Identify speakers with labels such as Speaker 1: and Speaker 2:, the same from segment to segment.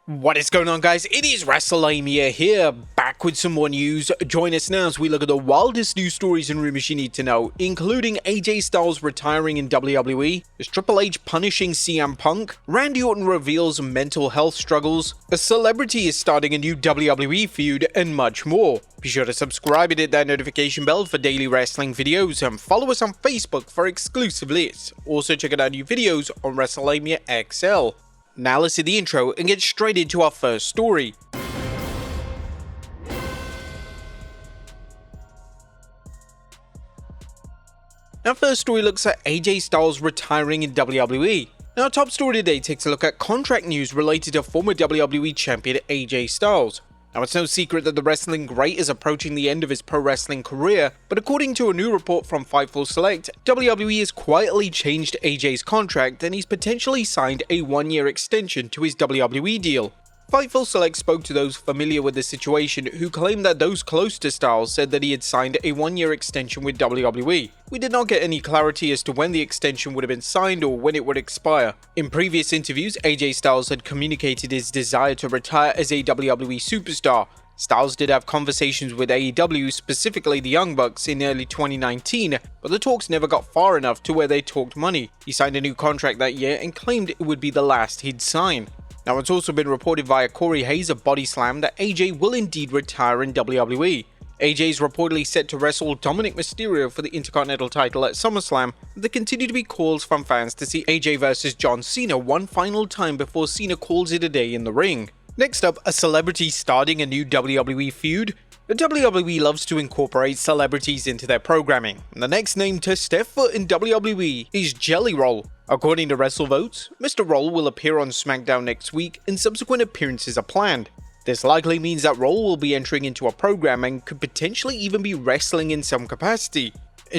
Speaker 1: What is going on, guys? It is Wrestlelamia here, back with some more news. Join us now as we look at the wildest news stories and rumors you need to know, including AJ Styles retiring in WWE, is Triple H punishing CM Punk, Randy Orton reveals mental health struggles, a celebrity is starting a new WWE feud, and much more. Be sure to subscribe and hit that notification bell for daily wrestling videos, and follow us on Facebook for exclusive lists. Also check out our new videos on Wrestlelamia XL. Now let's see the intro and get straight into our first story. Our first story looks at AJ Styles retiring in WWE. Now our top story today takes a look at contract news related to former WWE champion AJ Styles. Now it's no secret that the wrestling great is approaching the end of his pro wrestling career, but according to a new report from Fightful Select, WWE has quietly changed AJ's contract and he's potentially signed a one-year extension to his WWE deal. Fightful Select spoke to those familiar with the situation who claimed that those close to Styles said that he had signed a one-year extension with WWE. We did not get any clarity as to when the extension would have been signed or when it would expire. In previous interviews, AJ Styles had communicated his desire to retire as a WWE superstar. Styles did have conversations with AEW, specifically the Young Bucks, in early 2019, but the talks never got far enough to where they talked money. He signed a new contract that year and claimed it would be the last he'd sign. Now it's also been reported via Corey Hayes of Body Slam that AJ will indeed retire in WWE. AJ is reportedly set to wrestle Dominic Mysterio for the Intercontinental title at SummerSlam, and there continue to be calls from fans to see AJ versus John Cena one final time before Cena calls it a day in the ring. Next up, a celebrity starting a new WWE feud. The WWE loves to incorporate celebrities into their programming, and the next name to step foot in WWE is Jelly Roll. According to WrestleVotes, Mr. Roll will appear on SmackDown next week and subsequent appearances are planned. This likely means that Roll will be entering into a program and could potentially even be wrestling in some capacity.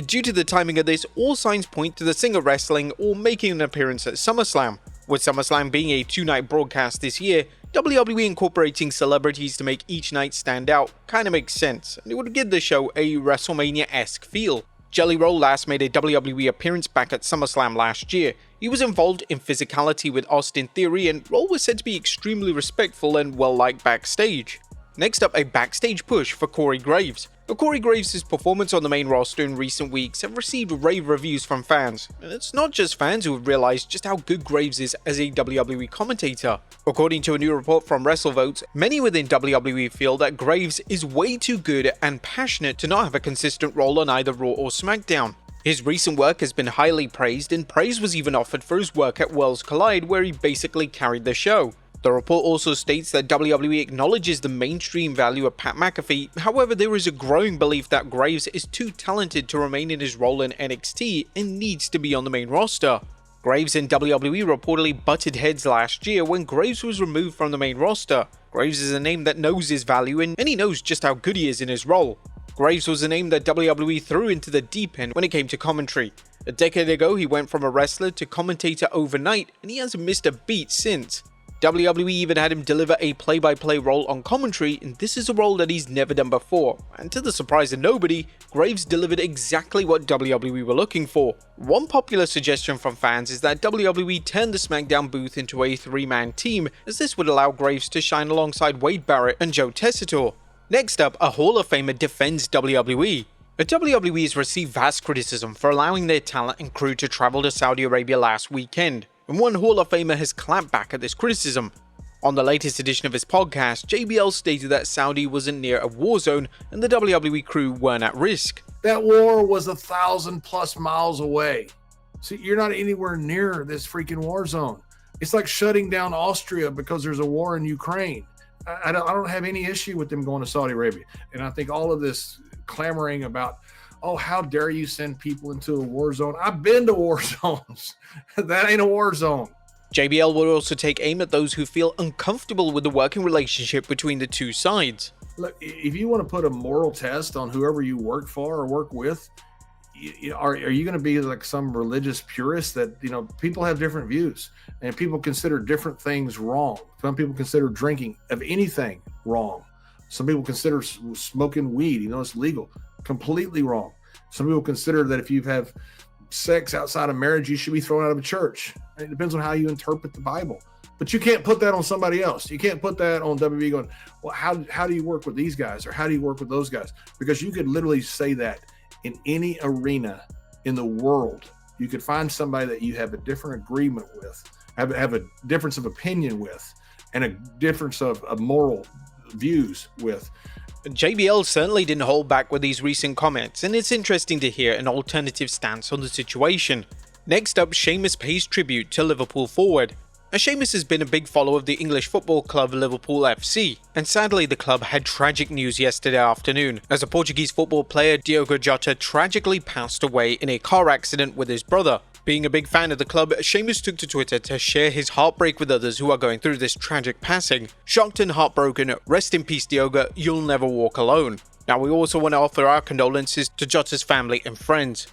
Speaker 1: Due to the timing of this, all signs point to the singer wrestling or making an appearance at SummerSlam. With SummerSlam being a two-night broadcast this year, WWE incorporating celebrities to make each night stand out kinda makes sense, and it would give the show a WrestleMania-esque feel. Jelly Roll last made a WWE appearance back at SummerSlam last year. He was involved in physicality with Austin Theory, and Roll was said to be extremely respectful and well-liked backstage. Next up, a backstage push for Corey Graves. Corey Graves' performance on the main roster in recent weeks have received rave reviews from fans, and it's not just fans who have realized just how good Graves is as a WWE commentator. According to a new report from WrestleVotes, many within WWE feel that Graves is way too good and passionate to not have a consistent role on either Raw or SmackDown. His recent work has been highly praised, and praise was even offered for his work at Worlds Collide, where he basically carried the show. The report also states that WWE acknowledges the mainstream value of Pat McAfee, however there is a growing belief that Graves is too talented to remain in his role in NXT and needs to be on the main roster. Graves and WWE reportedly butted heads last year when Graves was removed from the main roster. Graves is a name that knows his value and he knows just how good he is in his role. Graves was a name that WWE threw into the deep end when it came to commentary. A decade ago he went from a wrestler to commentator overnight and he hasn't missed a beat since. WWE even had him deliver a play-by-play role on commentary, and this is a role that he's never done before, and to the surprise of nobody, Graves delivered exactly what WWE were looking for. One popular suggestion from fans is that WWE turn the SmackDown booth into a three-man team, as this would allow Graves to shine alongside Wade Barrett and Joe Tessitore. Next up, a Hall of Famer defends WWE. WWE has received vast criticism for allowing their talent and crew to travel to Saudi Arabia last weekend, and one Hall of Famer has clapped back at this criticism. On the latest edition of his podcast, JBL stated that Saudi wasn't near a war zone and the WWE crew weren't at risk.
Speaker 2: That war was 1,000+ miles away. See, you're not anywhere near this freaking war zone. It's like shutting down Austria because there's a war in Ukraine. I don't have any issue with them going to Saudi Arabia. And I think all of this clamoring about, oh, how dare you send people into a war zone? I've been to war zones. That ain't a war zone.
Speaker 1: JBL would also take aim at those who feel uncomfortable with the working relationship between the two sides.
Speaker 2: Look, if you want to put a moral test on whoever you work for or work with, are you going to be like some religious purist that, people have different views and people consider different things wrong. Some people consider drinking of anything wrong. Some people consider smoking weed, it's legal. Completely wrong. Some people consider that if you have sex outside of marriage, you should be thrown out of a church. It depends on how you interpret the Bible. But you can't put that on somebody else. You can't put that on WWE going, well, how do you work with these guys, or how do you work with those guys? Because you could literally say that in any arena in the world. You could find somebody that you have a different agreement with, have a difference of opinion with, and a difference of moral views with.
Speaker 1: JBL certainly didn't hold back with these recent comments, and it's interesting to hear an alternative stance on the situation. Next up, Sheamus pays tribute to Liverpool forward. Now, Sheamus has been a big follower of the English football club Liverpool FC, and sadly the club had tragic news yesterday afternoon as a Portuguese football player, Diogo Jota, tragically passed away in a car accident with his brother. Being a big fan of the club, Sheamus took to Twitter to share his heartbreak with others who are going through this tragic passing. Shocked and heartbroken, rest in peace Diogo, you'll never walk alone. Now we also want to offer our condolences to Jota's family and friends.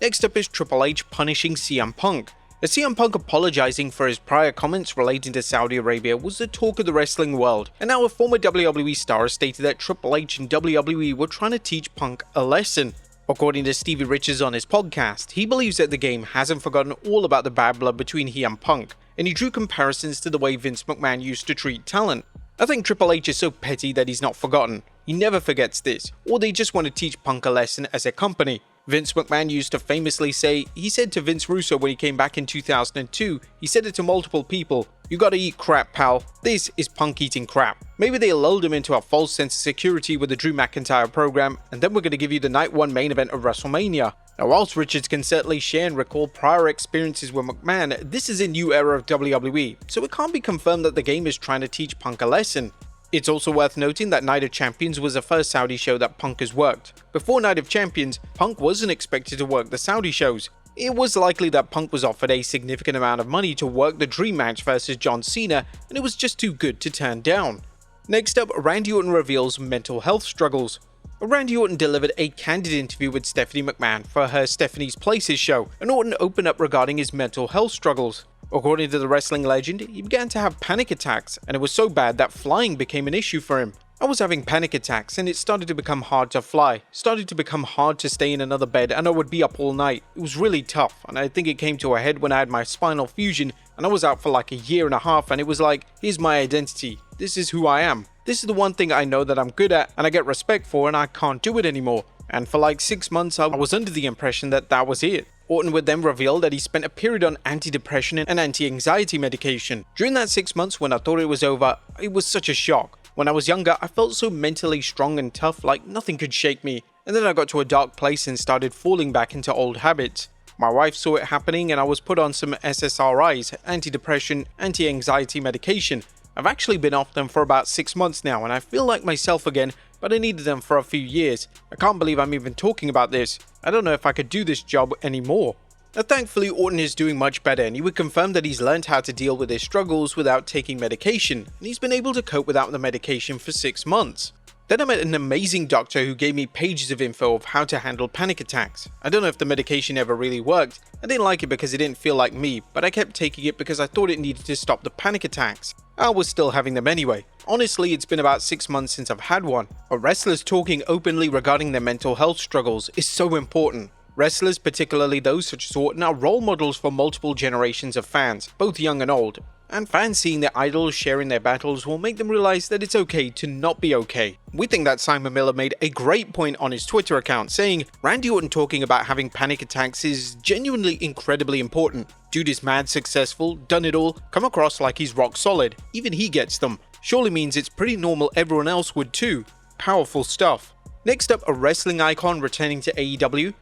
Speaker 1: Next up is Triple H punishing CM Punk. CM Punk apologizing for his prior comments relating to Saudi Arabia was the talk of the wrestling world, and now a former WWE star has stated that Triple H and WWE were trying to teach Punk a lesson. According to Stevie Richards on his podcast, he believes that the game hasn't forgotten all about the bad blood between he and Punk, and he drew comparisons to the way Vince McMahon used to treat talent. I think Triple H is so petty that he's not forgotten. He never forgets this, or they just want to teach Punk a lesson as a company. Vince McMahon used to famously say, he said to Vince Russo when he came back in 2002, he said it to multiple people, "You gotta eat crap, pal. This is Punk eating crap." Maybe they lulled him into a false sense of security with the Drew McIntyre program, and then we're gonna give you the Night 1 main event of WrestleMania. Now, whilst Richards can certainly share and recall prior experiences with McMahon, this is a new era of WWE, so it can't be confirmed that the game is trying to teach Punk a lesson. It's also worth noting that Night of Champions was the first Saudi show that Punk has worked. Before Night of Champions, Punk wasn't expected to work the Saudi shows. It was likely that Punk was offered a significant amount of money to work the Dream match versus John Cena, and it was just too good to turn down. Next up, Randy Orton reveals mental health struggles. Randy Orton delivered a candid interview with Stephanie McMahon for her Stephanie's Places show, and Orton opened up regarding his mental health struggles. According to the wrestling legend, he began to have panic attacks, and it was so bad that flying became an issue for him. "I was having panic attacks and it started to become hard to fly, started to become hard to stay in another bed, and I would be up all night. It was really tough, and I think it came to a head when I had my spinal fusion and I was out for like a year and a half, and it was like, here's my identity, this is who I am. This is the one thing I know that I'm good at and I get respect for, and I can't do it anymore. And for like 6 months I was under the impression that that was it." Orton would then reveal that he spent a period on antidepressant and anti-anxiety medication. "During that 6 months when I thought it was over, it was such a shock. When I was younger, I felt so mentally strong and tough, like nothing could shake me. And then I got to a dark place and started falling back into old habits. My wife saw it happening and I was put on some SSRIs, antidepressant, anti-anxiety medication. I've actually been off them for about 6 months now and I feel like myself again, but I needed them for a few years. I can't believe I'm even talking about this. I don't know if I could do this job anymore." Now, thankfully, Orton is doing much better, and he would confirm that he's learned how to deal with his struggles without taking medication, and he's been able to cope without the medication for 6 months. Then I met an amazing doctor who gave me pages of info of how to handle panic attacks. I don't know if the medication ever really worked. I didn't like it because it didn't feel like me, but I kept taking it because I thought it needed to stop the panic attacks. I was still having them anyway. Honestly, it's been about 6 months since I've had one. But wrestlers talking openly regarding their mental health struggles is so important. Wrestlers, particularly those such as Orton, are role models for multiple generations of fans, both young and old. And fans seeing their idols sharing their battles will make them realize that it's okay to not be okay. We think that Simon Miller made a great point on his Twitter account, saying, "Randy Orton talking about having panic attacks is genuinely incredibly important. Dude is mad successful, done it all, come across like he's rock solid. Even he gets them. Surely means it's pretty normal everyone else would too." Powerful stuff. Next up, a wrestling icon returning to AEW.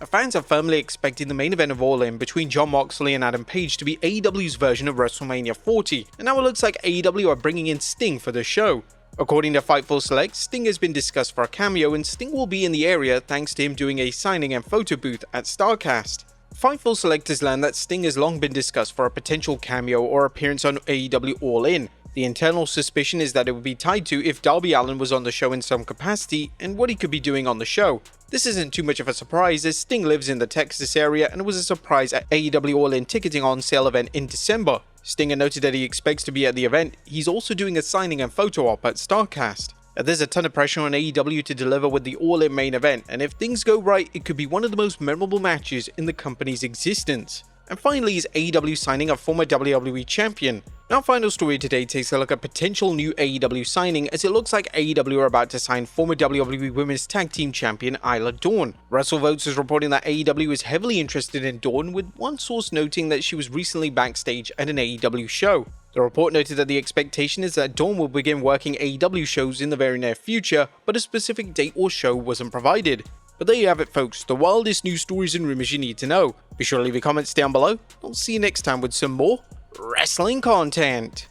Speaker 1: Fans are firmly expecting the main event of All In between Jon Moxley and Adam Page to be AEW's version of WrestleMania 40, and now it looks like AEW are bringing in Sting for the show. According to Fightful Select, Sting has been discussed for a cameo, and Sting will be in the area thanks to him doing a signing and photo booth at StarCast. Fightful Select has learned that Sting has long been discussed for a potential cameo or appearance on AEW All In. The internal suspicion is that it would be tied to if Darby Allin was on the show in some capacity and what he could be doing on the show. This isn't too much of a surprise as Sting lives in the Texas area and was a surprise at AEW All In ticketing on sale event in December. Stinger noted that he expects to be at the event. He's also doing a signing and photo op at StarCast. There's a ton of pressure on AEW to deliver with the All In main event, and if things go right, it could be one of the most memorable matches in the company's existence. And finally is AEW signing a former WWE champion. Our final story today takes a look at potential new AEW signing, as it looks like AEW are about to sign former WWE Women's Tag Team Champion Isla Dawn. WrestleVotes is reporting that AEW is heavily interested in Dawn, with one source noting that she was recently backstage at an AEW show. The report noted that the expectation is that Dawn will begin working AEW shows in the very near future, but a specific date or show wasn't provided. But there you have it, folks, the wildest news stories and rumors you need to know. Be sure to leave your comments down below. I'll see you next time with some more wrestling content.